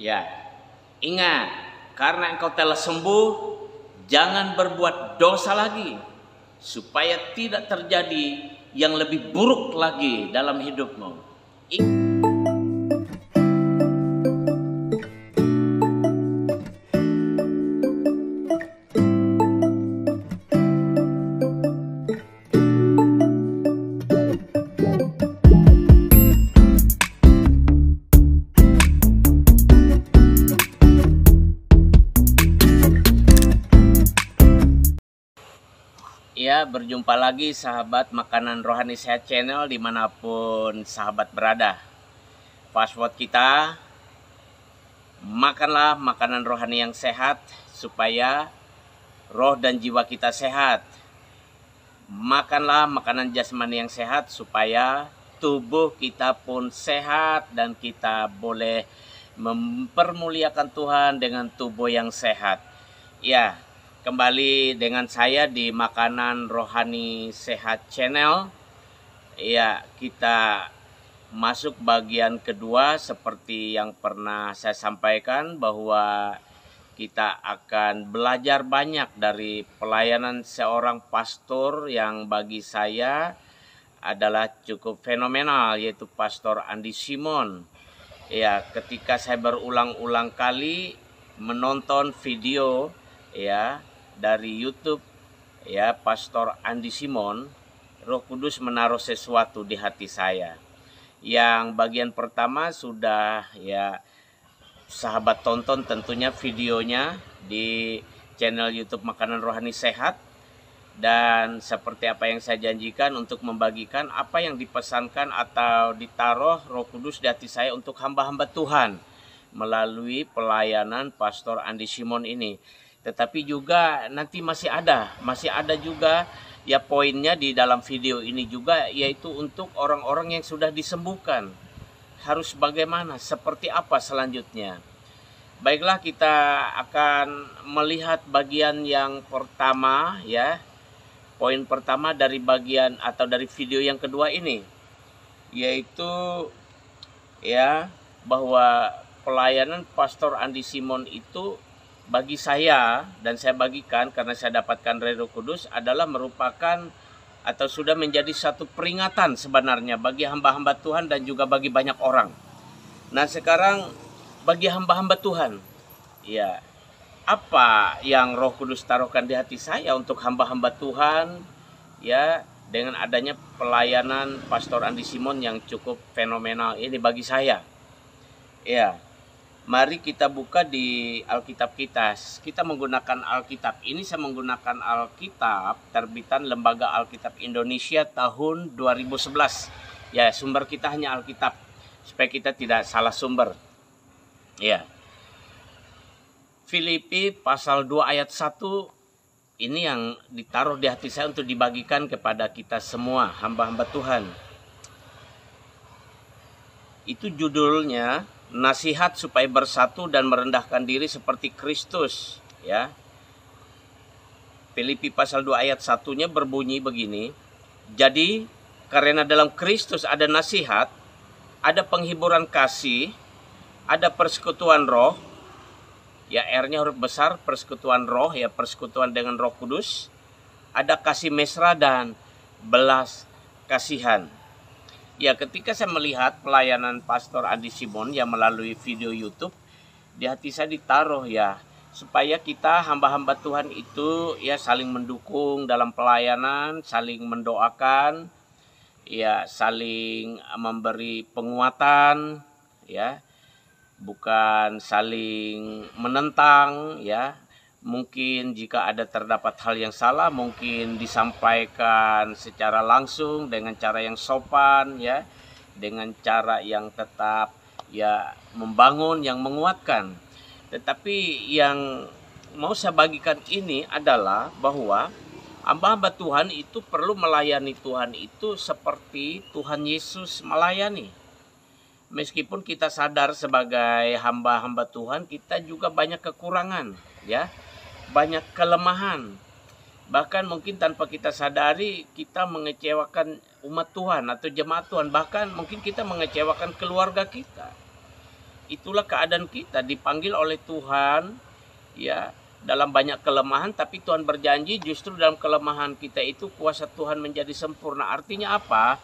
Ya, ingat, karena engkau telah sembuh, jangan berbuat dosa lagi, supaya tidak terjadi yang lebih buruk lagi dalam hidupmu. Ya, berjumpa lagi sahabat Makanan Rohani Sehat Channel dimanapun sahabat berada. Password kita, makanlah makanan rohani yang sehat supaya roh dan jiwa kita sehat. Makanlah makanan jasmani yang sehat supaya tubuh kita pun sehat dan kita boleh mempermuliakan Tuhan dengan tubuh yang sehat. Ya, kembali dengan saya di Makanan Rohani Sehat Channel. Ya, kita masuk bagian kedua seperti yang pernah saya sampaikan bahwa kita akan belajar banyak dari pelayanan seorang pastor yang bagi saya adalah cukup fenomenal, yaitu Pastor Andi Simon. Ya, ketika saya berulang-ulang kali menonton video ya dari YouTube ya Pastor Andi Simon, Roh Kudus menaruh sesuatu di hati saya. Yang bagian pertama sudah ya sahabat tonton tentunya videonya di channel YouTube Makanan Rohani Sehat, dan seperti apa yang saya janjikan untuk membagikan apa yang dipesankan atau ditaruh Roh Kudus di hati saya untuk hamba-hamba Tuhan melalui pelayanan Pastor Andi Simon ini. Tetapi juga nanti masih ada juga ya poinnya di dalam video ini juga, yaitu untuk orang-orang yang sudah disembuhkan. Harus bagaimana, seperti apa selanjutnya. Baiklah, kita akan melihat bagian yang pertama ya. Poin pertama dari bagian atau dari video yang kedua ini, yaitu ya bahwa pelayanan Pastor Andi Simon itu bagi saya, dan saya bagikan karena saya dapatkan dari Roh Kudus, adalah merupakan atau sudah menjadi satu peringatan sebenarnya bagi hamba-hamba Tuhan dan juga bagi banyak orang. Nah, sekarang bagi hamba-hamba Tuhan, ya, apa yang Roh Kudus taruhkan di hati saya untuk hamba-hamba Tuhan ya dengan adanya pelayanan Pastor Andi Simon yang cukup fenomenal ini bagi saya. Ya. Mari kita buka di Alkitab kita. Kita menggunakan Alkitab. Ini saya menggunakan Alkitab terbitan Lembaga Alkitab Indonesia tahun 2011. Ya, sumber kita hanya Alkitab supaya kita tidak salah sumber. Ya. Filipi pasal 2 ayat 1 ini yang ditaruh di hati saya untuk dibagikan kepada kita semua hamba-hamba Tuhan. Itu judulnya, nasihat supaya bersatu dan merendahkan diri seperti Kristus ya. Filipi pasal 2 ayat 1-nya berbunyi begini. Jadi karena dalam Kristus ada nasihat, ada penghiburan kasih, ada persekutuan roh. Ya, R-nya huruf besar, persekutuan roh ya, persekutuan dengan Roh Kudus. Ada kasih mesra dan belas kasihan. Ya, ketika saya melihat pelayanan Pastor Andi Simon yang melalui video YouTube, di hati saya ditaruh ya, supaya kita hamba-hamba Tuhan itu ya saling mendukung dalam pelayanan, saling mendoakan, ya saling memberi penguatan, ya, bukan saling menentang, ya. Mungkin jika ada terdapat hal yang salah, mungkin disampaikan secara langsung dengan cara yang sopan ya, dengan cara yang tetap ya membangun, yang menguatkan. Tetapi yang mau saya bagikan ini adalah bahwa hamba-hamba Tuhan itu perlu melayani Tuhan itu seperti Tuhan Yesus melayani. Meskipun kita sadar sebagai hamba-hamba Tuhan, kita juga banyak kekurangan ya, banyak kelemahan. Bahkan mungkin tanpa kita sadari kita mengecewakan umat Tuhan atau jemaat Tuhan. Bahkan mungkin kita mengecewakan keluarga kita. itulah keadaan kita, dipanggil oleh Tuhan ya dalam banyak kelemahan, tapi Tuhan berjanji justru dalam kelemahan kita itu kuasa Tuhan menjadi sempurna. Artinya apa?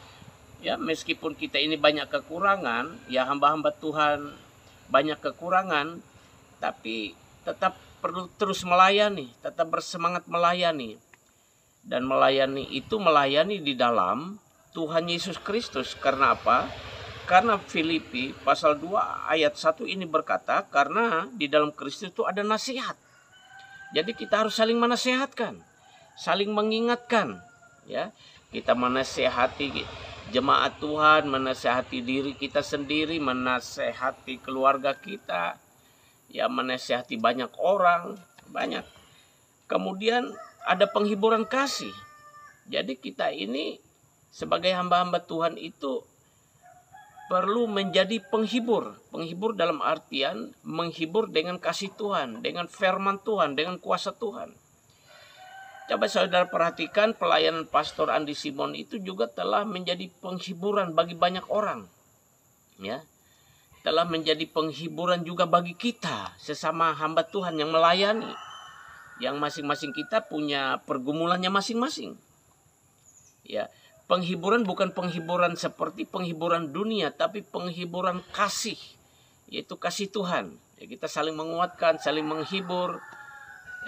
Ya, meskipun kita ini banyak kekurangan, ya hamba-hamba Tuhan banyak kekurangan, tapi tetap perlu terus melayani, tetap bersemangat melayani. Dan melayani itu melayani di dalam Tuhan Yesus Kristus. Karena apa? Karena Filipi pasal 2 ayat 1 ini berkata, karena di dalam Kristus itu ada nasihat. Jadi kita harus saling menasehatkan, saling mengingatkan. Ya, kita menasehati jemaat Tuhan, menasehati diri kita sendiri, menasehati keluarga kita, ya menasehati banyak orang, banyak. Kemudian ada penghiburan kasih. Jadi kita ini sebagai hamba-hamba Tuhan itu perlu menjadi penghibur. Penghibur dalam artian menghibur dengan kasih Tuhan, dengan firman Tuhan, dengan kuasa Tuhan. Coba saudara perhatikan pelayanan Pastor Andi Simon itu juga telah menjadi penghiburan bagi banyak orang. Ya, telah menjadi penghiburan juga bagi kita sesama hamba Tuhan yang melayani. Yang masing-masing kita punya pergumulannya masing-masing. Ya, penghiburan bukan penghiburan seperti penghiburan dunia, tapi penghiburan kasih, yaitu kasih Tuhan. Ya, kita saling menguatkan, saling menghibur.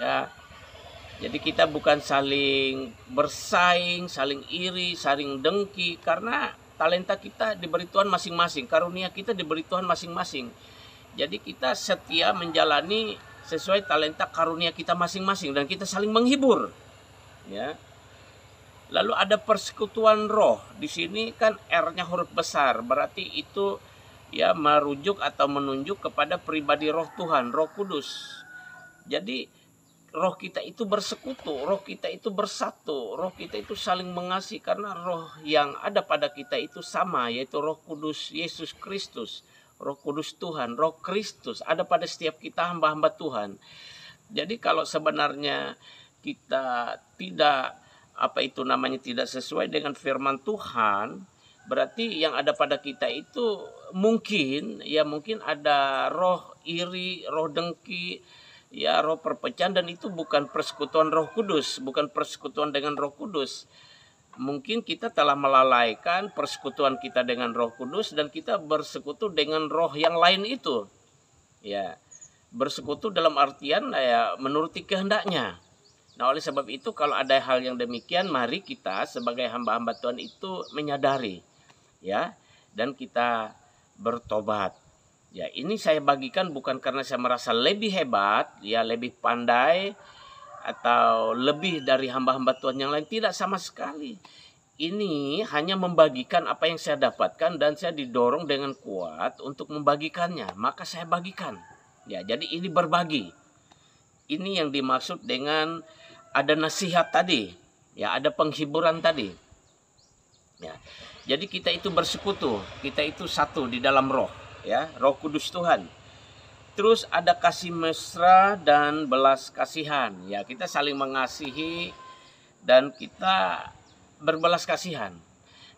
Ya, jadi kita bukan saling bersaing, saling iri, saling dengki, karena talenta kita diberi Tuhan masing-masing, karunia kita diberi Tuhan masing-masing. Jadi kita setia menjalani sesuai talenta karunia kita masing-masing dan kita saling menghibur. Ya. Lalu ada persekutuan roh. Di sini kan R-nya huruf besar, berarti itu ya merujuk atau menunjuk kepada pribadi Roh Tuhan, Roh Kudus. Jadi roh kita itu bersekutu, roh kita itu bersatu, roh kita itu saling mengasihi karena roh yang ada pada kita itu sama, yaitu Roh Kudus Yesus Kristus, Roh Kudus Tuhan, Roh Kristus ada pada setiap kita hamba-hamba Tuhan. Jadi kalau sebenarnya kita tidak tidak sesuai dengan firman Tuhan, berarti yang ada pada kita itu mungkin ada roh iri, roh dengki, ya roh perpecahan, dan itu bukan persekutuan Roh Kudus, bukan persekutuan dengan Roh Kudus. Mungkin kita telah melalaikan persekutuan kita dengan Roh Kudus dan kita bersekutu dengan roh yang lain itu. Ya, bersekutu dalam artian ya menuruti kehendaknya. Nah, oleh sebab itu kalau ada hal yang demikian, mari kita sebagai hamba-hamba Tuhan itu menyadari, ya, dan kita bertobat. Ya, ini saya bagikan bukan karena saya merasa lebih hebat, ya lebih pandai, atau lebih dari hamba-hamba Tuhan yang lain. Tidak sama sekali. Ini hanya membagikan apa yang saya dapatkan dan saya didorong dengan kuat untuk membagikannya. Maka saya bagikan. Ya, jadi ini berbagi. Ini yang dimaksud dengan ada nasihat tadi, ya ada penghiburan tadi. Ya. Jadi kita itu bersekutu, kita itu satu di dalam roh, ya, Roh Kudus Tuhan. Terus ada kasih mesra dan belas kasihan. Ya, kita saling mengasihi dan kita berbelas kasihan.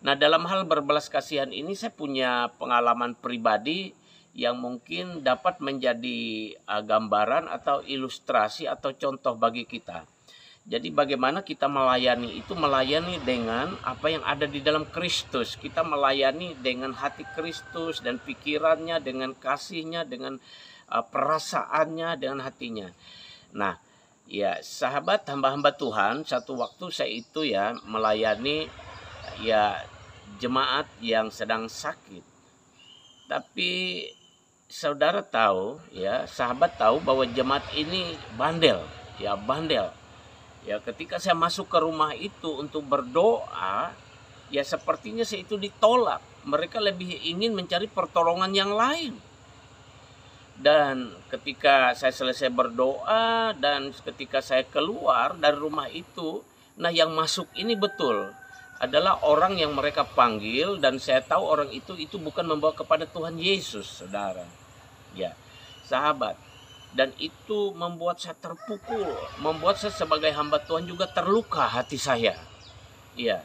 Nah, dalam hal berbelas kasihan ini saya punya pengalaman pribadi yang mungkin dapat menjadi gambaran atau ilustrasi atau contoh bagi kita. Jadi bagaimana kita melayani itu, melayani dengan apa yang ada di dalam Kristus. Kita melayani dengan hati Kristus dan pikirannya, dengan kasihnya, dengan perasaannya, dengan hatinya. Nah, ya sahabat hamba-hamba Tuhan, satu waktu saya itu ya melayani ya jemaat yang sedang sakit. Tapi saudara tahu, ya sahabat tahu bahwa jemaat ini bandel, ya bandel. Ya, ketika saya masuk ke rumah itu untuk berdoa, ya sepertinya saya itu ditolak. Mereka lebih ingin mencari pertolongan yang lain. Dan ketika saya selesai berdoa dan ketika saya keluar dari rumah itu, nah yang masuk ini betul adalah orang yang mereka panggil, dan saya tahu orang itu bukan membawa kepada Tuhan Yesus, saudara. Ya, sahabat. Dan itu membuat saya terpukul, membuat saya sebagai hamba Tuhan juga terluka hati saya. Iya.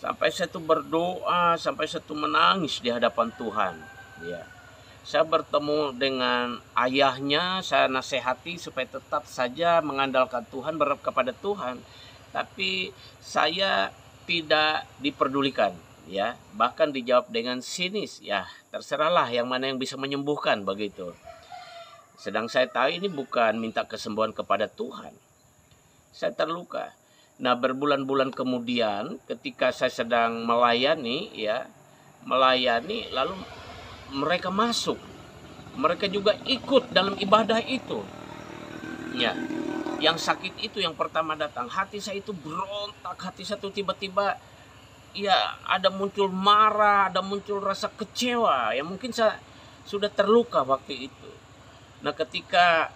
Sampai saya tuh berdoa, sampai saya tuh menangis di hadapan Tuhan. Iya. Saya bertemu dengan ayahnya, saya nasihati supaya tetap saja mengandalkan Tuhan, berharap kepada Tuhan. Tapi saya tidak diperdulikan, ya. Bahkan dijawab dengan sinis, ya terserahlah yang mana yang bisa menyembuhkan begitu. Sedang saya tahu ini bukan minta kesembuhan kepada Tuhan. Saya terluka. Nah, berbulan-bulan kemudian ketika saya sedang melayani, lalu mereka masuk. Mereka juga ikut dalam ibadah itu. Ya, yang sakit itu yang pertama datang, hati saya itu berontak, hati saya itu tiba-tiba ya ada muncul marah, ada muncul rasa kecewa. Ya mungkin saya sudah terluka waktu itu. Nah, ketika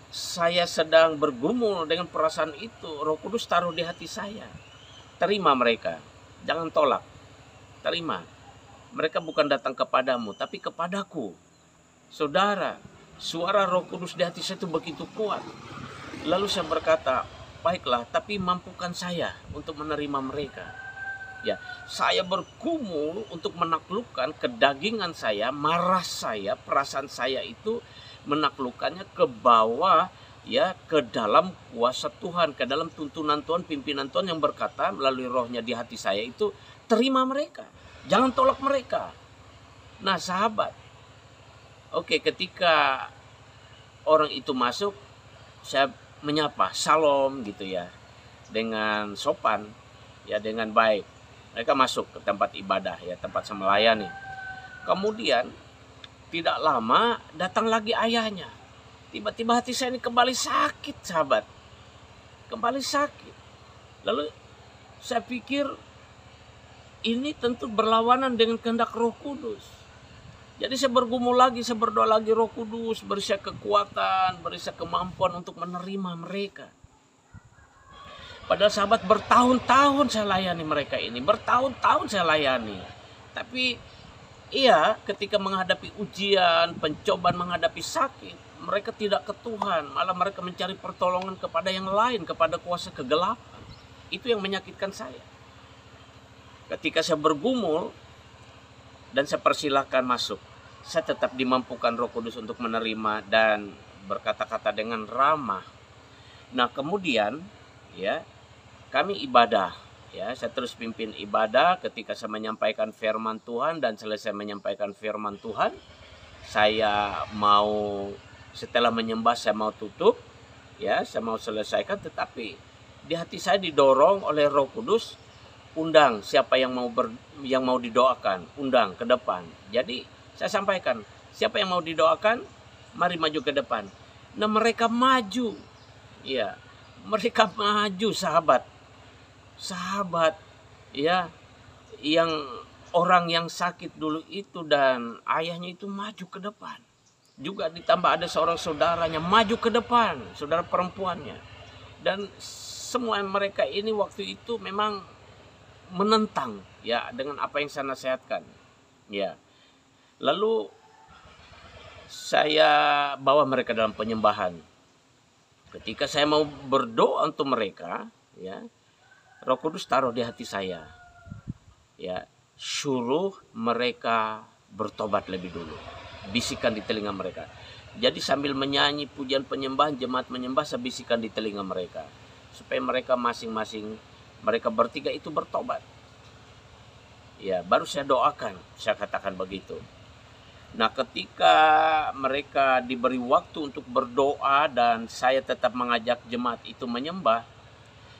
saya sedang bergumul dengan perasaan itu, Roh Kudus taruh di hati saya. Terima mereka, jangan tolak. Terima. Mereka bukan datang kepadamu, tapi kepadaku. Saudara, suara Roh Kudus di hati saya itu begitu kuat. Lalu saya berkata, baiklah, tapi mampukan saya untuk menerima mereka. Ya, saya bergumul untuk menaklukkan kedagingan saya, marah saya, perasaan saya itu menaklukkannya ke bawah, ya, ke dalam kuasa Tuhan, ke dalam tuntunan Tuhan, pimpinan Tuhan yang berkata melalui rohnya di hati saya itu, terima mereka, jangan tolak mereka. Nah, sahabat, oke, ketika orang itu masuk, saya menyapa, salam gitu ya, dengan sopan, ya, dengan baik. Mereka masuk ke tempat ibadah, ya, tempat saya melayani. Kemudian tidak lama datang lagi ayahnya. Tiba-tiba hati saya ini kembali sakit, sahabat. Kembali sakit. Lalu saya pikir ini tentu berlawanan dengan kehendak Roh Kudus. Jadi saya bergumul lagi, saya berdoa lagi, Roh Kudus beri saya kekuatan, beri saya kemampuan untuk menerima mereka. Padahal sahabat, bertahun-tahun saya layani mereka ini, bertahun-tahun saya layani. Tapi iya, ketika menghadapi ujian, pencobaan, menghadapi sakit, mereka tidak ke Tuhan, malah mereka mencari pertolongan kepada yang lain, kepada kuasa kegelapan. Itu yang menyakitkan saya. Ketika saya bergumul dan saya persilahkan masuk, saya tetap dimampukan Roh Kudus untuk menerima dan berkata-kata dengan ramah. Nah, kemudian ya, kami ibadah, ya, saya terus pimpin ibadah. Ketika saya menyampaikan firman Tuhan dan selesai menyampaikan firman Tuhan, saya mau, setelah menyembah saya mau tutup, ya, saya mau selesaikan, tetapi di hati saya didorong oleh Roh Kudus, undang siapa yang mau didoakan, undang ke depan. Jadi saya sampaikan, siapa yang mau didoakan, mari maju ke depan. Nah, mereka maju, ya, mereka maju, sahabat, ya, yang orang yang sakit dulu itu dan ayahnya itu maju ke depan. Juga ditambah ada seorang saudaranya maju ke depan, saudara perempuannya. Dan semua mereka ini waktu itu memang menentang, ya, dengan apa yang saya nasihatkan, ya. Lalu saya bawa mereka dalam penyembahan. Ketika saya mau berdoa untuk mereka, ya, Roh Kudus taruh di hati saya, ya, suruh mereka bertobat lebih dulu. Bisikan di telinga mereka. Jadi sambil menyanyi pujian penyembahan, jemaat menyembah, saya bisikan di telinga mereka, supaya mereka masing-masing, mereka bertiga itu bertobat. Ya, baru saya doakan, saya katakan begitu. Nah, ketika mereka diberi waktu untuk berdoa dan saya tetap mengajak jemaat itu menyembah,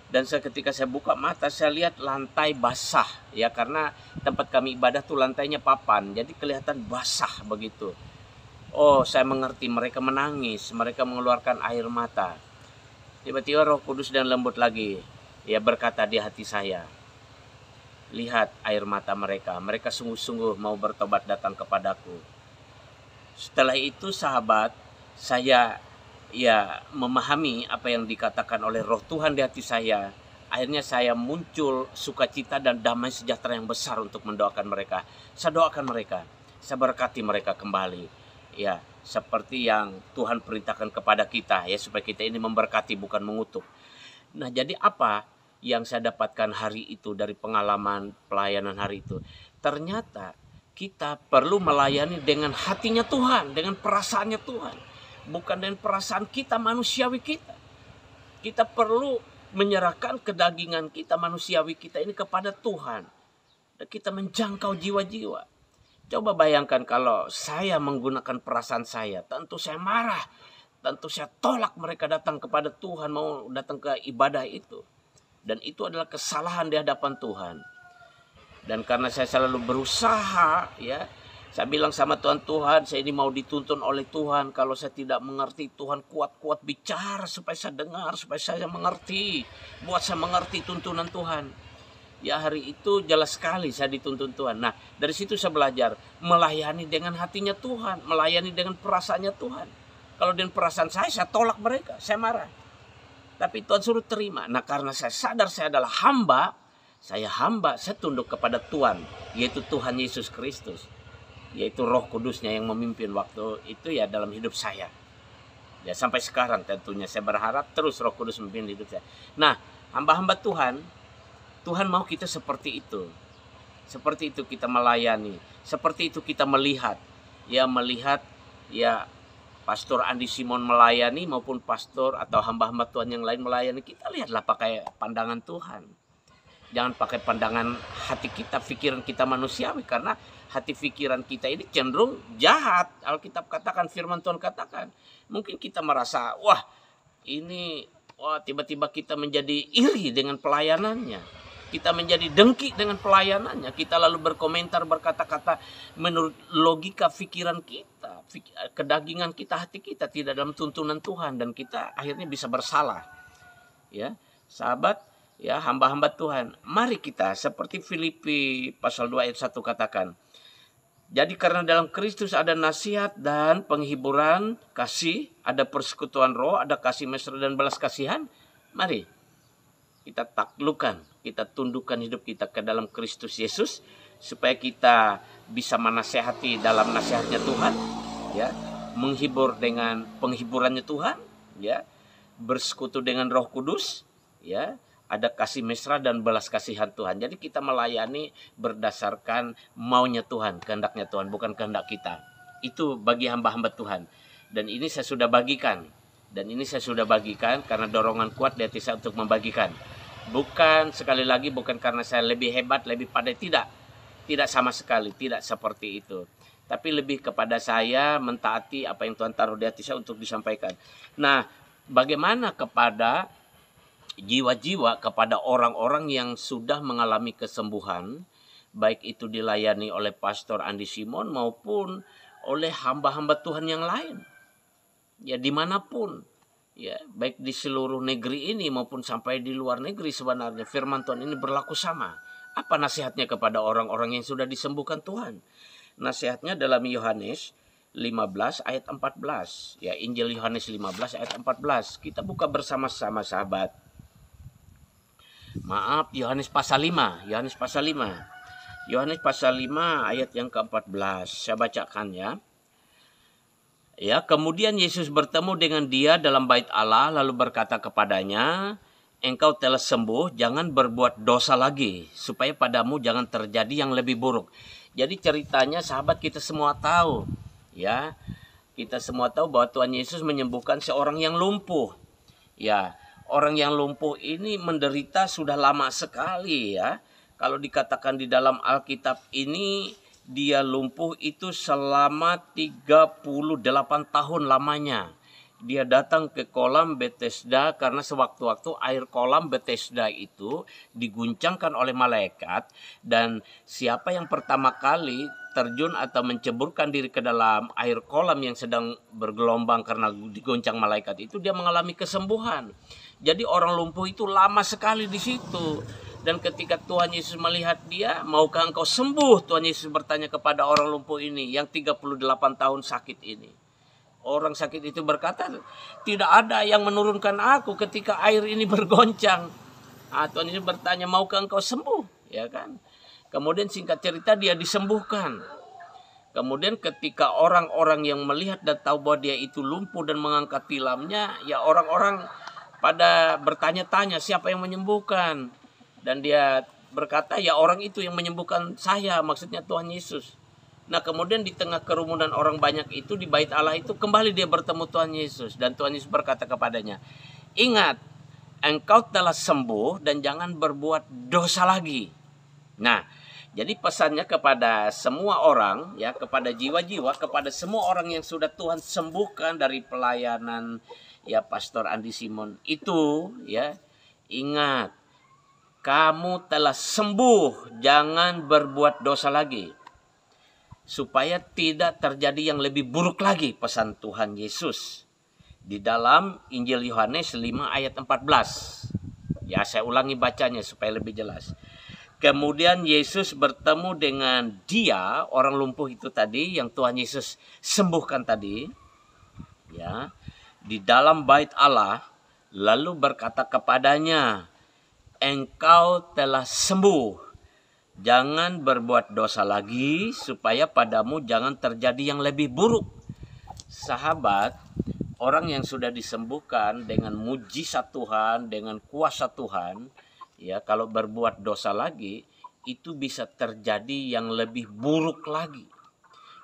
dan ketika saya buka mata, saya lihat lantai basah, ya, karena tempat kami ibadah tuh lantainya papan, jadi kelihatan basah begitu. Oh, saya mengerti, mereka menangis, mereka mengeluarkan air mata. Tiba-tiba Roh Kudus dan lembut lagi, ya, berkata di hati saya, lihat air mata mereka, mereka sungguh-sungguh mau bertobat datang kepadaku. Setelah itu, sahabat, saya, ya, memahami apa yang dikatakan oleh Roh Tuhan di hati saya. Akhirnya saya muncul sukacita dan damai sejahtera yang besar untuk mendoakan mereka. Saya doakan mereka, saya berkati mereka kembali, ya, seperti yang Tuhan perintahkan kepada kita, ya, supaya kita ini memberkati bukan mengutuk. Nah, jadi apa yang saya dapatkan hari itu dari pengalaman pelayanan hari itu? Ternyata kita perlu melayani dengan hatinya Tuhan, dengan perasaannya Tuhan, bukan dengan perasaan kita manusiawi kita. Kita perlu menyerahkan kedagingan kita manusiawi kita ini kepada Tuhan, dan kita menjangkau jiwa-jiwa. Coba bayangkan kalau saya menggunakan perasaan saya, tentu saya marah, tentu saya tolak mereka datang kepada Tuhan, mau datang ke ibadah itu. Dan itu adalah kesalahan di hadapan Tuhan. Dan karena saya selalu berusaha, ya, saya bilang sama Tuhan, Tuhan, saya ini mau dituntun oleh Tuhan. Kalau saya tidak mengerti, Tuhan kuat-kuat bicara supaya saya dengar, supaya saya mengerti. Buat saya mengerti tuntunan Tuhan. Ya, hari itu jelas sekali saya dituntun Tuhan. Nah, dari situ saya belajar melayani dengan hatinya Tuhan, melayani dengan perasaannya Tuhan. Kalau dengan perasaan saya tolak mereka, saya marah. Tapi Tuhan suruh terima. Nah, karena saya sadar saya adalah hamba, saya tunduk kepada Tuhan, yaitu Tuhan Yesus Kristus, yaitu Roh Kudusnya yang memimpin waktu itu ya dalam hidup saya. Ya, sampai sekarang tentunya saya berharap terus Roh Kudus memimpin hidup saya. Nah, hamba-hamba Tuhan mau kita seperti itu. Seperti itu kita melayani, seperti itu kita melihat ya Pastor Andi Simon melayani maupun pastor atau hamba-hamba Tuhan yang lain melayani, kita lihatlah pakai pandangan Tuhan. Jangan pakai pandangan hati kita, pikiran kita manusiawi, karena hati pikiran kita ini cenderung jahat. Alkitab katakan, firman Tuhan katakan. Mungkin kita merasa, tiba-tiba kita menjadi iri dengan pelayanannya. Kita menjadi dengki dengan pelayanannya. Kita lalu berkomentar, berkata-kata menurut logika pikiran kita, kedagingan kita, hati kita tidak dalam tuntunan Tuhan, dan kita akhirnya bisa bersalah. Ya, sahabat, ya, hamba-hamba Tuhan, mari kita seperti Filipi pasal 2 ayat 1 katakan. Jadi karena dalam Kristus ada nasihat dan penghiburan kasih, ada persekutuan roh, ada kasih mesra dan belas kasihan. Mari kita taklukkan, kita tundukkan hidup kita ke dalam Kristus Yesus, supaya kita bisa menasehati dalam nasihatnya Tuhan, ya, menghibur dengan penghiburannya Tuhan, ya, bersekutu dengan Roh Kudus, ya, ada kasih mesra dan belas kasihan Tuhan. Jadi kita melayani berdasarkan maunya Tuhan, kehendaknya Tuhan, bukan kehendak kita. Itu bagi hamba-hamba Tuhan. Dan ini saya sudah bagikan. Karena dorongan kuat di hati saya untuk membagikan. Bukan, sekali lagi, bukan karena saya lebih hebat, lebih pandai. Tidak sama sekali, tidak seperti itu. Tapi lebih kepada saya mentaati apa yang Tuhan taruh di hati saya untuk disampaikan. Nah, bagaimana kepada jiwa-jiwa, kepada orang-orang yang sudah mengalami kesembuhan, baik itu dilayani oleh Pastor Andi Simon maupun oleh hamba-hamba Tuhan yang lain, ya, dimanapun, ya, baik di seluruh negeri ini maupun sampai di luar negeri. Sebenarnya firman Tuhan ini berlaku sama. Apa nasihatnya kepada orang-orang yang sudah disembuhkan Tuhan? Nasihatnya dalam Yohanes 15 ayat 14, ya, Injil Yohanes 15 ayat 14. Kita buka bersama-sama, sahabat. Maaf, Yohanes pasal 5 ayat yang ke-14. Saya bacakan, ya. Ya, kemudian Yesus bertemu dengan dia dalam bait Allah, lalu berkata kepadanya, engkau telah sembuh, jangan berbuat dosa lagi, supaya padamu jangan terjadi yang lebih buruk. Jadi ceritanya, sahabat, kita semua tahu, ya, kita semua tahu bahwa Tuhan Yesus menyembuhkan seorang yang lumpuh. Ya, orang yang lumpuh ini menderita sudah lama sekali, ya. Kalau dikatakan di dalam Alkitab ini, dia lumpuh itu selama 38 tahun lamanya. Dia datang ke kolam Bethesda karena sewaktu-waktu air kolam Bethesda itu diguncangkan oleh malaikat. Dan siapa yang pertama kali terjun atau menceburkan diri ke dalam air kolam yang sedang bergelombang karena diguncang malaikat itu, dia mengalami kesembuhan. Jadi orang lumpuh itu lama sekali di situ. Dan ketika Tuhan Yesus melihat dia, maukah engkau sembuh? Tuhan Yesus bertanya kepada orang lumpuh ini yang 38 tahun sakit ini. Orang sakit itu berkata, tidak ada yang menurunkan aku ketika air ini bergoncang. Tuhan Yesus bertanya, maukah engkau sembuh? Ya kan? Kemudian singkat cerita dia disembuhkan. Kemudian ketika orang-orang yang melihat dan tahu bahwa dia itu lumpuh dan mengangkat tilamnya, ya orang-orang pada bertanya-tanya siapa yang menyembuhkan. Dan dia berkata, ya orang itu yang menyembuhkan saya, maksudnya Tuhan Yesus. Nah kemudian di tengah kerumunan orang banyak itu di bait Allah itu kembali dia bertemu Tuhan Yesus. Dan Tuhan Yesus berkata kepadanya, ingat engkau telah sembuh dan jangan berbuat dosa lagi. Nah jadi pesannya kepada semua orang ya, kepada jiwa-jiwa, kepada semua orang yang sudah Tuhan sembuhkan dari pelayanan ya Pastor Andi Simon itu ya, ingat kamu telah sembuh, jangan berbuat dosa lagi. Supaya tidak terjadi yang lebih buruk lagi, pesan Tuhan Yesus. Di dalam Injil Yohanes 5 ayat 14. Ya saya ulangi bacanya supaya lebih jelas. Kemudian Yesus bertemu dengan dia, orang lumpuh itu tadi, yang Tuhan Yesus sembuhkan tadi. Ya, di dalam bait Allah, lalu berkata kepadanya, engkau telah sembuh. Jangan berbuat dosa lagi supaya padamu jangan terjadi yang lebih buruk. Sahabat, orang yang sudah disembuhkan dengan mujizat Tuhan, dengan kuasa Tuhan, ya kalau berbuat dosa lagi itu bisa terjadi yang lebih buruk lagi.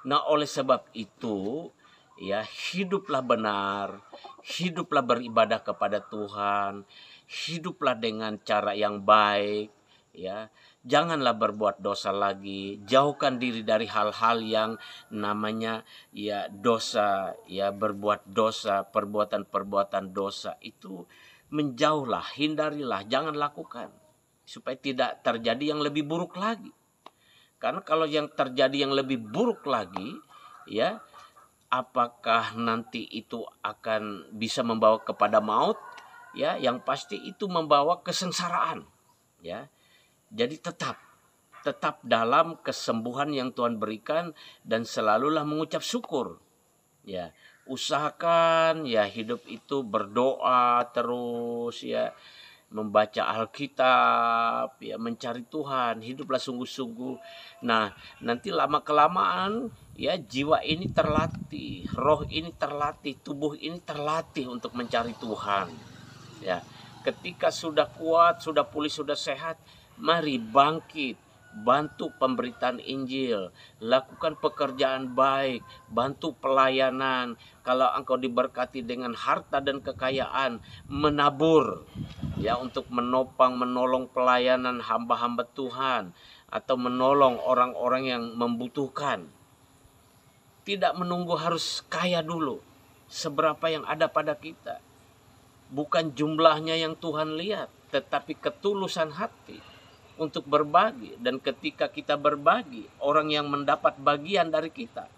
Nah, oleh sebab itu, ya hiduplah benar, hiduplah beribadah kepada Tuhan, hiduplah dengan cara yang baik, ya. Janganlah berbuat dosa lagi, jauhkan diri dari hal-hal yang namanya ya dosa, ya berbuat dosa, perbuatan-perbuatan dosa itu menjauhlah, hindarilah, jangan lakukan supaya tidak terjadi yang lebih buruk lagi. Karena kalau yang terjadi yang lebih buruk lagi, ya apakah nanti itu akan bisa membawa kepada maut? Ya, yang pasti itu membawa kesengsaraan, ya. Jadi tetap dalam kesembuhan yang Tuhan berikan dan selalulah mengucap syukur. Ya, usahakan ya hidup itu berdoa terus ya, membaca Alkitab, ya mencari Tuhan, hiduplah sungguh-sungguh. Nah, nanti lama kelamaan ya jiwa ini terlatih, roh ini terlatih, tubuh ini terlatih untuk mencari Tuhan. Ya, ketika sudah kuat, sudah pulih, sudah sehat, mari bangkit, bantu pemberitaan Injil, lakukan pekerjaan baik, bantu pelayanan. Kalau engkau diberkati dengan harta dan kekayaan, menabur ya untuk menopang, menolong pelayanan hamba-hamba Tuhan atau menolong orang-orang yang membutuhkan. Tidak menunggu harus kaya dulu. Seberapa yang ada pada kita. Bukan jumlahnya yang Tuhan lihat, tetapi ketulusan hati untuk berbagi. Dan ketika kita berbagi, orang yang mendapat bagian dari kita,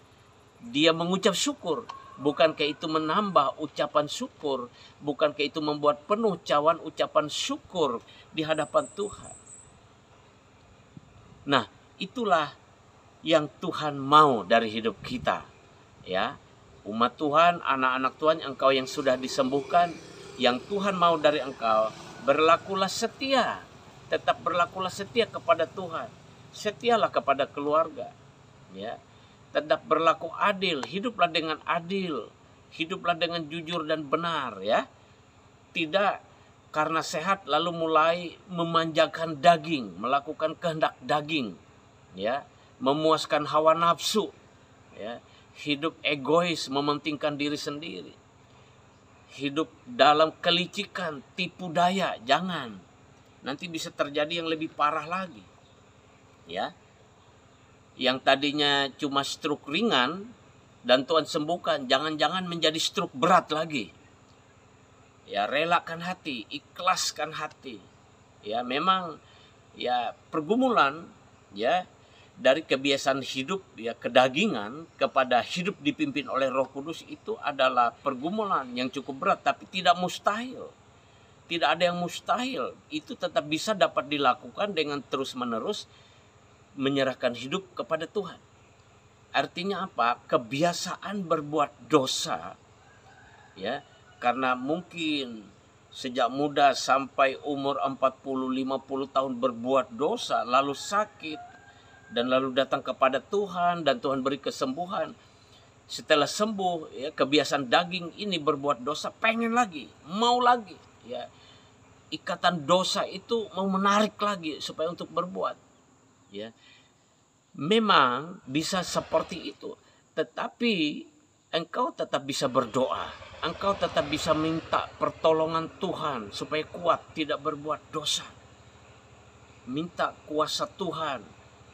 dia mengucap syukur. Bukankah itu menambah ucapan syukur? Bukankah itu membuat penuh cawan ucapan syukur di hadapan Tuhan? Nah, itulah yang Tuhan mau dari hidup kita. Ya, umat Tuhan, anak-anak Tuhan, engkau yang sudah disembuhkan, yang Tuhan mau dari engkau, berlakulah setia. Tetap berlakulah setia kepada Tuhan. Setialah kepada keluarga. Ya. Tetap berlaku adil, hiduplah dengan adil. Hiduplah dengan jujur dan benar, ya. Tidak karena sehat lalu mulai memanjakan daging, melakukan kehendak daging, ya, memuaskan hawa nafsu, ya. Hidup egois, mementingkan diri sendiri. Hidup dalam kelicikan, tipu daya, jangan. Nanti bisa terjadi yang lebih parah lagi. Ya. Yang tadinya cuma stroke ringan dan Tuhan sembuhkan, jangan-jangan menjadi stroke berat lagi. Ya, relakan hati, ikhlaskan hati. Ya, memang ya pergumulan ya dari kebiasaan hidup ya kedagingan kepada hidup dipimpin oleh Roh Kudus itu adalah pergumulan yang cukup berat, tapi tidak mustahil. Tidak ada yang mustahil. Itu tetap bisa dapat dilakukan dengan terus-menerus menyerahkan hidup kepada Tuhan. Artinya apa? Kebiasaan berbuat dosa ya, karena mungkin sejak muda sampai umur 40-50 tahun berbuat dosa, lalu sakit, dan lalu datang kepada Tuhan dan Tuhan beri kesembuhan. Setelah sembuh, ya, kebiasaan daging ini berbuat dosa, pengen lagi, mau lagi. Ya, ikatan dosa itu mau menarik lagi supaya untuk berbuat. Ya, memang bisa seperti itu, tetapi engkau tetap bisa berdoa, engkau tetap bisa minta pertolongan Tuhan supaya kuat tidak berbuat dosa. Minta kuasa Tuhan,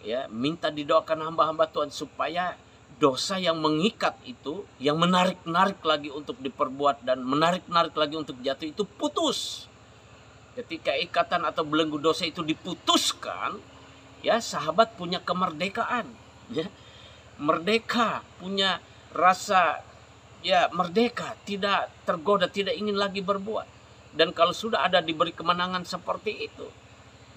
ya, minta didoakan hamba-hamba Tuhan supaya dosa yang mengikat itu, yang menarik-narik lagi untuk diperbuat dan menarik-narik lagi untuk jatuh itu putus. Ketika ikatan atau belenggu dosa itu diputuskan, ya, sahabat punya kemerdekaan, ya. Merdeka, punya rasa, ya, merdeka, tidak tergoda, tidak ingin lagi berbuat. Dan kalau sudah ada diberi kemenangan seperti itu,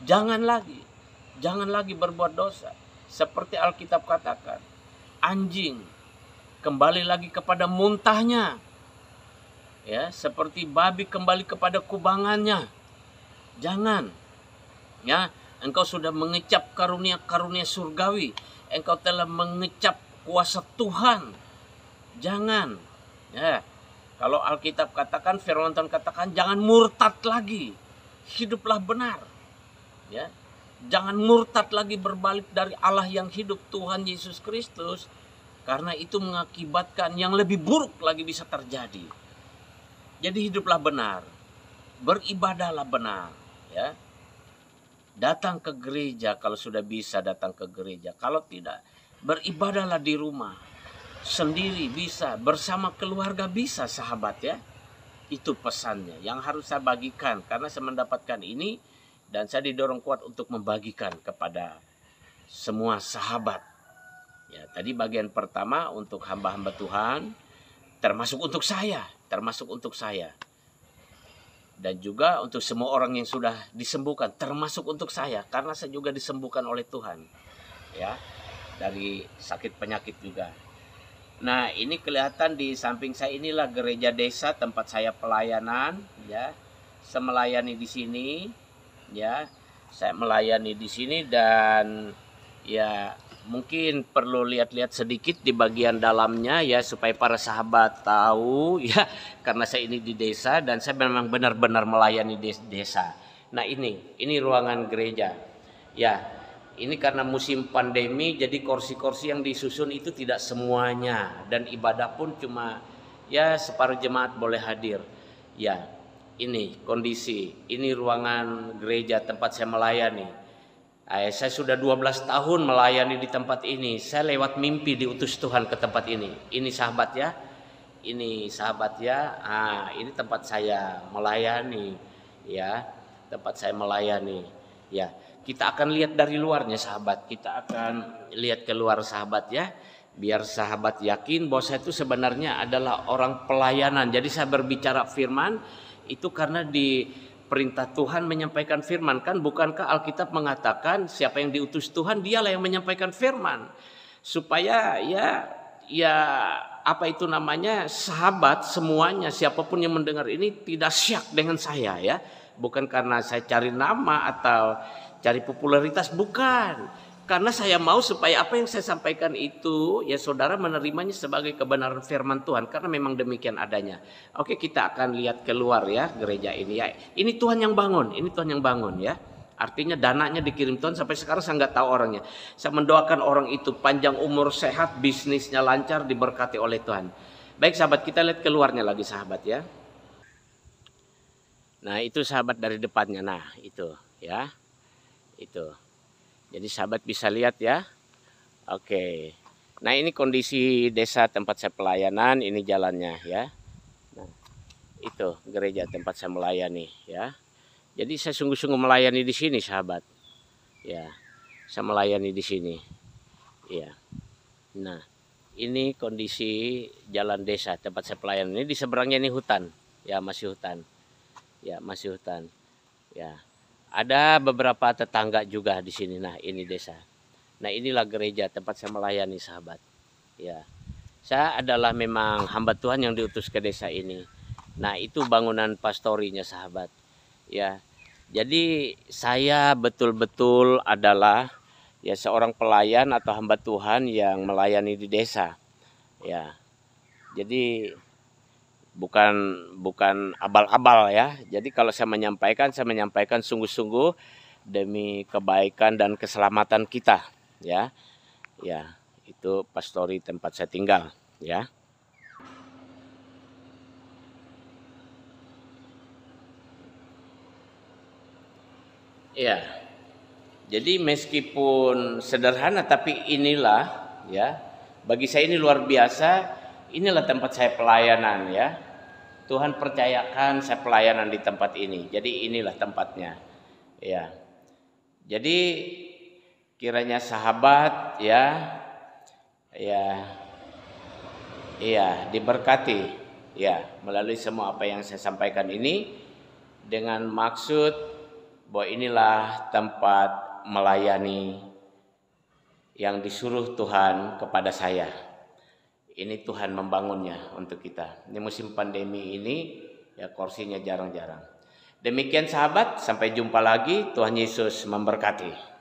jangan lagi berbuat dosa. Seperti Alkitab katakan, anjing kembali lagi kepada muntahnya, ya, seperti babi kembali kepada kubangannya. Jangan, ya, engkau sudah mengecap karunia-karunia surgawi, engkau telah mengecap kuasa Tuhan. Jangan, ya, kalau Alkitab katakan, firman Tuhan katakan, jangan murtad lagi, hiduplah benar, ya. Jangan murtad lagi, berbalik dari Allah yang hidup, Tuhan Yesus Kristus, karena itu mengakibatkan yang lebih buruk lagi bisa terjadi. Jadi hiduplah benar, beribadahlah benar, ya. Datang ke gereja kalau sudah bisa datang ke gereja. Kalau tidak, beribadahlah di rumah. Sendiri bisa, bersama keluarga bisa, sahabat, ya. Itu pesannya yang harus saya bagikan, karena saya mendapatkan ini dan saya didorong kuat untuk membagikan kepada semua sahabat. Ya, tadi bagian pertama untuk hamba-hamba Tuhan, termasuk untuk saya. Dan juga untuk semua orang yang sudah disembuhkan, termasuk untuk saya, karena saya juga disembuhkan oleh Tuhan, ya, dari sakit penyakit juga. Nah, ini kelihatan di samping saya inilah gereja desa tempat saya pelayanan, ya. Saya melayani di sini, ya. Saya melayani di sini dan, ya, mungkin perlu lihat-lihat sedikit di bagian dalamnya, ya, supaya para sahabat tahu, ya, karena saya ini di desa dan saya memang benar-benar melayani desa. Nah, ini ruangan gereja, ya. Ini karena musim pandemi, jadi kursi-kursi yang disusun itu tidak semuanya, dan ibadah pun cuma, ya, separuh jemaat boleh hadir. Ya, ini kondisi, ini ruangan gereja tempat saya melayani. Saya sudah 12 tahun melayani di tempat ini. Saya lewat mimpi diutus Tuhan ke tempat ini. Ini sahabat, ya. Ini sahabat, ya. Ini tempat saya melayani, ya. Tempat saya melayani, ya. Kita akan lihat dari luarnya, sahabat. Kita akan lihat keluar, sahabat, ya. Biar sahabat yakin bahwa saya itu sebenarnya adalah orang pelayanan. Jadi saya berbicara firman itu karena di perintah Tuhan menyampaikan firman, kan? Bukankah Alkitab mengatakan siapa yang diutus Tuhan dialah yang menyampaikan firman, supaya, ya, apa itu namanya, sahabat semuanya, siapapun yang mendengar ini tidak syak dengan saya, ya. Bukan karena saya cari nama atau cari popularitas, bukan. Karena saya mau supaya apa yang saya sampaikan itu, ya, saudara menerimanya sebagai kebenaran firman Tuhan, karena memang demikian adanya. Oke, kita akan lihat keluar, ya, gereja ini, ya. Ini Tuhan yang bangun, ya. Artinya dananya dikirim Tuhan, sampai sekarang saya nggak tahu orangnya. Saya mendoakan orang itu panjang umur, sehat, bisnisnya lancar, diberkati oleh Tuhan. Baik, sahabat, kita lihat keluarnya lagi, sahabat, ya. Nah, itu sahabat dari depannya. Nah, itu, ya. Itu. Jadi sahabat bisa lihat, ya. Oke. Nah, ini kondisi desa tempat saya pelayanan, ini jalannya, ya. Nah, itu gereja tempat saya melayani, ya. Jadi saya sungguh-sungguh melayani di sini, sahabat. Ya. Saya melayani di sini. Ya. Nah, ini kondisi jalan desa tempat saya pelayanan. Ini di seberangnya ini hutan. Ya, masih hutan. Ya, masih hutan. Ya. Ada beberapa tetangga juga di sini. Nah, ini desa. Nah, inilah gereja tempat saya melayani, sahabat. Ya. Saya adalah memang hamba Tuhan yang diutus ke desa ini. Nah, itu bangunan pastorinya, sahabat. Ya. Jadi saya betul-betul adalah, ya, seorang pelayan atau hamba Tuhan yang melayani di desa. Ya. Jadi bukan abal-abal, ya. Jadi kalau saya menyampaikan sungguh-sungguh demi kebaikan dan keselamatan kita, ya. Ya, itu pastori tempat saya tinggal, ya. Ya. Jadi meskipun sederhana tapi inilah ya, bagi saya ini luar biasa, inilah tempat saya pelayanan ya. Tuhan percayakan saya pelayanan di tempat ini. Jadi inilah tempatnya. Ya. Jadi kiranya sahabat ya diberkati ya melalui semua apa yang saya sampaikan ini dengan maksud bahwa inilah tempat melayani yang disuruh Tuhan kepada saya. Ini Tuhan membangunnya untuk kita. Ini musim pandemi ini ya kursinya jarang-jarang. Demikian sahabat, sampai jumpa lagi. Tuhan Yesus memberkati.